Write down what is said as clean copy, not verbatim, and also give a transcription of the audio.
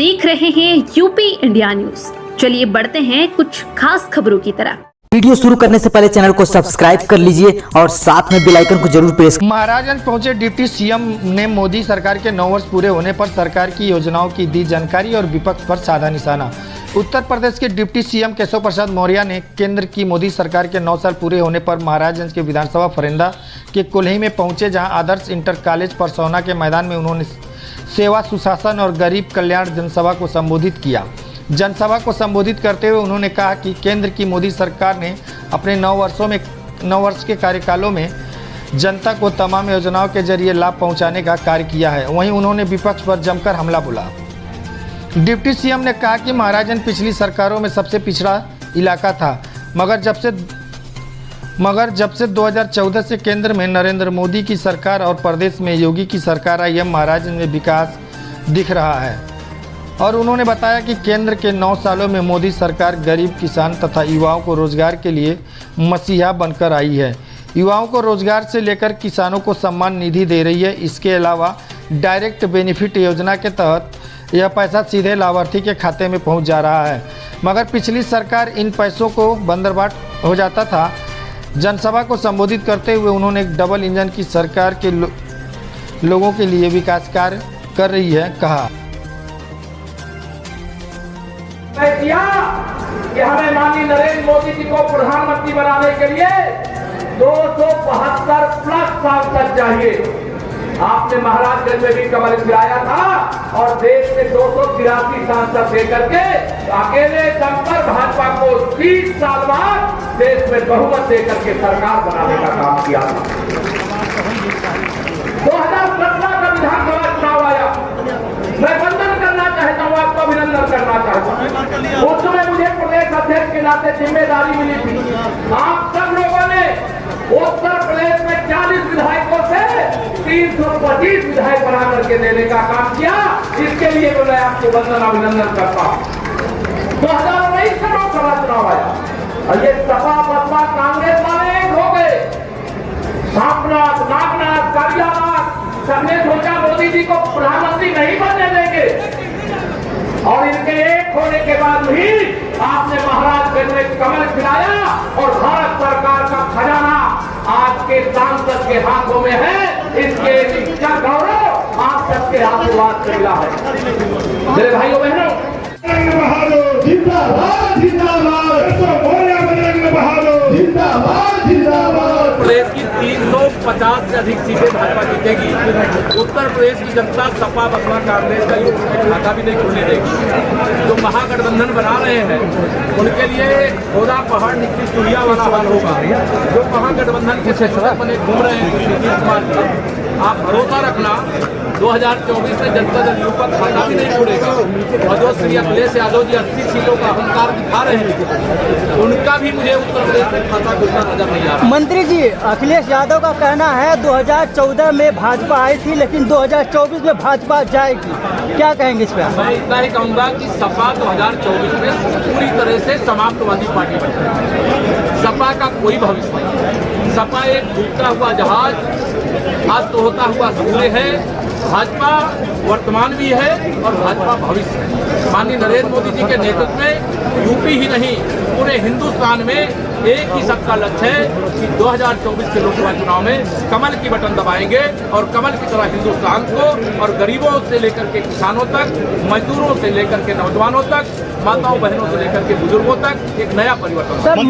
देख रहे हैं यूपी इंडिया न्यूज। चलिए बढ़ते हैं कुछ खास खबरों की तरफ। वीडियो शुरू करने से पहले चैनल को सब्सक्राइब कर लीजिए और साथ में बेल आइकन को जरूर प्रेस। महाराजगंज पहुंचे डिप्टी सीएम ने मोदी सरकार के 9 वर्ष पूरे होने पर सरकार की योजनाओं की दी जानकारी और विपक्ष पर साधा निशाना। उत्तर प्रदेश के डिप्टी सीएम केशव प्रसाद मौर्य ने केंद्र की मोदी सरकार के 9 साल पूरे होने पर महाराजगंज के विधानसभा फरेंदा के कुल्ही में पहुंचे, जहां आदर्श इंटर कॉलेज परसौना के मैदान में उन्होंने सेवा, सुशासन और गरीब कल्याण जनसभा को संबोधित किया। जनसभा को संबोधित करते हुए उन्होंने कहा कि केंद्र की मोदी सरकार ने अपने 9 वर्ष के कार्यकालों में जनता को तमाम योजनाओं के जरिए लाभ पहुंचाने का कार्य किया है। वहीं उन्होंने विपक्ष पर जमकर हमला बोला। डिप्टी सीएम ने कहा कि महाराजगंज पिछली सरकारों में सबसे पिछड़ा इलाका था, मगर जब से 2014 से केंद्र में नरेंद्र मोदी की सरकार और प्रदेश में योगी की सरकार आई है, महाराजगंज में विकास दिख रहा है। और उन्होंने बताया कि केंद्र के 9 सालों में मोदी सरकार गरीब, किसान तथा युवाओं को रोजगार के लिए मसीहा बनकर आई है। युवाओं को रोजगार से लेकर किसानों को सम्मान निधि दे रही है। इसके अलावा डायरेक्ट बेनिफिट योजना के तहत यह पैसा सीधे लाभार्थी के खाते में पहुंच जा रहा है, मगर पिछली सरकार इन पैसों को बंदरबाट हो जाता था। जनसभा को संबोधित करते हुए उन्होंने डबल इंजन की सरकार के लोगों के लिए विकास कार्य कर रही है, कहा कि हमें माननीय नरेंद्र मोदी जी को प्रधानमंत्री बनाने के लिए 272 प्लस सांसद चाहिए। आपने महाराजगंज में भी कमल खिलाया था और देश में 283 सांसद देकर के अकेले दम पर भाजपा को 30 साल बाद देश में बहुमत देकर के सरकार बनाने का काम किया था। 2017 का विधानसभा चुनाव आया, मैं वंदन करना चाहता हूँ, आपको अभिनंदन करना चाहता हूँ। उस समय मुझे प्रदेश अध्यक्ष के नाते जिम्मेदारी मिली थी। आप सब लोगों ने उत्तर प्रदेश में 40 विधायकों से 325 विधायक बना करके देने का काम किया। इसके लिए मैं आपको वंदन अभिनंदन करता हूँ। 2019 में लोकसभा चुनाव आया और ये सपा बसपा कांग्रेस वाले एक हो गए। सापनाथ, नागनाथ, कालियानाथ सबने सोचा मोदी जी को प्रधानमंत्री नहीं बनने देंगे, और इनके एक होने के बाद भी आपने महाराजगंज में कमल खिलाया और भारत सरकार का खजाना आज के सांसद के हाथों में है। इसके इसका गौरव आप सबके आशीर्वाद से मिला है। मेरे भाइयों बहनों, जिंदाबाद जिंदाबाद, जिंदाबाद जिंदाबाद। प्रदेश की 350 से अधिक सीटें भाजपा जीतेगी। उत्तर प्रदेश की जनता सपा बसपा कांग्रेस का खाता भी नहीं खुलने देगी। जो महागठबंधन बना रहे हैं उनके लिए खोदा पहाड़ नीति चुड़िया वाला हाल होगा। जो महागठबंधन के सदस्य बने घूम रहे हैं नीतीश कुमार के, आप भरोसा रखना 2024 में जनता दल यू का खाता भी नहीं छोड़ेगा। और जो श्री अखिलेश यादव जी 80 सीटों का अहंकार दिखा रहे हैं, उनका भी मुझे उत्तर प्रदेश में खाता खुलता नजर नहीं आ रहा। मंत्री जी, अखिलेश यादव का कहना है 2014 में भाजपा आई थी, लेकिन 2024 में भाजपा जाएगी। क्या कहेंगे इस पर? मैं इतना ही कहूँगा कि सपा 2024 में पूरी तरह से समाप्तवादी पार्टी बन गई। सपा का कोई भविष्य नहीं। सपा एक डूबता हुआ जहाज, अस्त होता हुआ सूर्य है। भाजपा वर्तमान भी है और भाजपा भविष्य है। माननीय नरेंद्र मोदी जी के नेतृत्व में यूपी ही नहीं पूरे हिंदुस्तान में एक ही सबका लक्ष्य है कि 2024 के लोकसभा चुनाव में कमल की बटन दबाएंगे और कमल की तरह हिंदुस्तान को और गरीबों से लेकर के किसानों तक, मजदूरों से लेकर के नौजवानों तक, माताओं बहनों से लेकर के बुजुर्गों तक एक नया परिवर्तन।